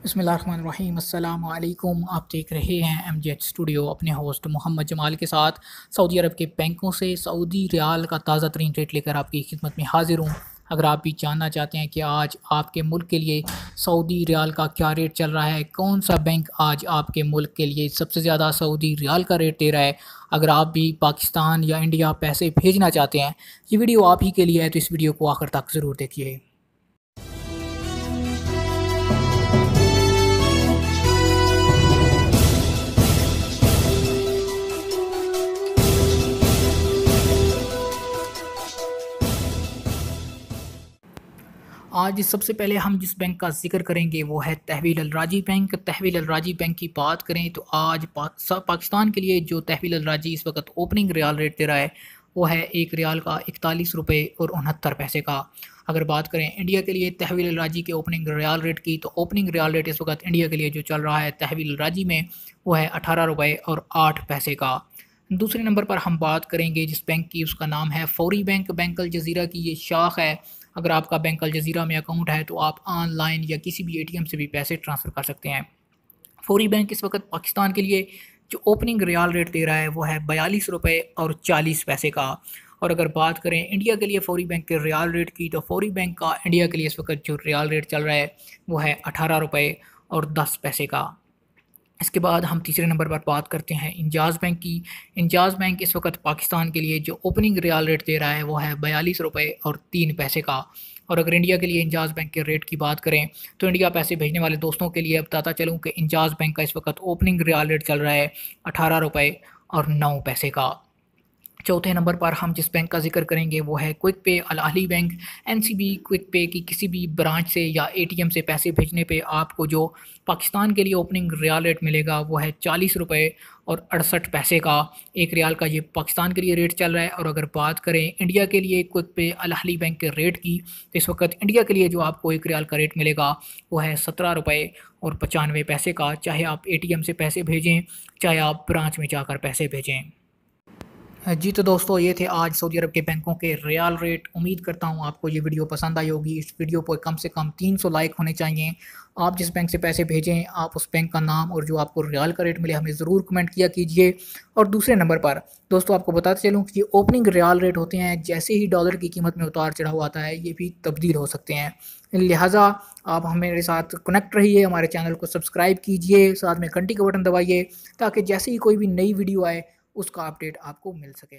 बिस्मिल्लाहिर्रहमानिर्रहीम अस्सलाम वालेकुम। आप देख रहे हैं MGH स्टूडियो अपने होस्ट मोहम्मद जमाल के साथ। सऊदी अरब के बैंकों से सऊदी रियाल का ताज़ा तरीन रेट लेकर आपकी खिदमत में हाजिर हूँ। अगर आप भी जानना चाहते हैं कि आज आपके मुल्क के लिए सऊदी रियाल का क्या रेट चल रहा है, कौन सा बैंक आज आपके मुल्क के लिए सबसे ज़्यादा सऊदी रियाल का रेट दे रहा है, अगर आप भी पाकिस्तान या इंडिया पैसे भेजना चाहते हैं, ये वीडियो आप ही के लिए है, तो इस वीडियो को आखिर तक ज़रूर देखिए। आज सबसे पहले हम जिस बैंक का ज़िक्र करेंगे वो है तहवील अल राजी बैंक। तहवील अल राजी बैंक की बात करें तो आज पाकिस्तान के लिए जो तहवील अल राजी इस वक्त ओपनिंग रियाल रेट दे रहा है वो है एक रियाल का 41 रुपये और 69 पैसे का। अगर बात करें इंडिया के लिए तहवील अल राजी के ओपनिंग रियाल रेट की, तो ओपनिंग रियाल रेट इस वक्त इंडिया के लिए जो चल रहा है तहवील अल राजी में वो है 18 रुपये और 8 पैसे का। दूसरे नंबर पर हम बात करेंगे जिस बैंक की, उसका नाम है फौरी बैंक। बैंक अल जज़ीरा की ये शाख है। अगर आपका बैंक अल जज़ीरा में अकाउंट है तो आप ऑनलाइन या किसी भी ATM से भी पैसे ट्रांसफ़र कर सकते हैं। फौरी बैंक इस वक्त पाकिस्तान के लिए जो ओपनिंग रियाल रेट दे रहा है वो है 42 रुपये और 40 पैसे का। और अगर बात करें इंडिया के लिए फौरी बैंक के रियाल रेट की, तो फौरी बैंक का इंडिया के लिए इस वक्त जो रियाल रेट चल रहा है वो है 18 रुपये और 10 पैसे का। इसके बाद हम तीसरे नंबर पर बात करते हैं इंजाज़ बैंक की। इंजाज़ बैंक इस वक्त पाकिस्तान के लिए जो ओपनिंग रियाल रेट दे रहा है वो है 42 रुपये और 3 पैसे का। और अगर इंडिया के लिए इंजाज़ बैंक के रेट की बात करें तो इंडिया पैसे भेजने वाले दोस्तों के लिए बताता चलूँ कि इंजाज़ बैंक का इस वक्त ओपनिंग रियाल रेट चल रहा है 18 रुपये और 9 पैसे का। चौथे नंबर पर हम जिस बैंक का जिक्र करेंगे वो है quick pay Al Ahli bank. NCB quick pay की किसी भी ब्रांच से या ATM से पैसे भेजने पे आपको जो पाकिस्तान के लिए ओपनिंग रियाल रेट मिलेगा वो है 40 रुपये और 68 पैसे का। एक रियाल का ये पाकिस्तान के लिए रेट चल रहा है। और अगर बात करें इंडिया के लिए quick pay Al Ahli bank के रेट की, तो इस वक्त इंडिया के लिए जो आपको एक रियाल का रेट मिलेगा वो है 17 रुपये और 95 पैसे का, चाहे आप ATM से पैसे भेजें, चाहे आप ब्रांच में जाकर पैसे भेजें। जी तो दोस्तों, ये थे आज सऊदी अरब के बैंकों के रियाल रेट। उम्मीद करता हूँ आपको ये वीडियो पसंद आई होगी। इस वीडियो पर कम से कम 300 लाइक होने चाहिए। आप जिस बैंक से पैसे भेजें, आप उस बैंक का नाम और जो आपको रियाल का रेट मिले हमें ज़रूर कमेंट किया कीजिए। और दूसरे नंबर पर दोस्तों आपको बताते चलूँ कि ये ओपनिंग रियाल रेट होते हैं, जैसे ही डॉलर की कीमत में उतार चढ़ाव आता है ये भी तब्दील हो सकते हैं। लिहाजा आप हमारे साथ कनेक्ट रहिए, हमारे चैनल को सब्सक्राइब कीजिए, साथ में घंटी का बटन दबाइए ताकि जैसे ही कोई भी नई वीडियो आए उसका अपडेट आपको मिल सके।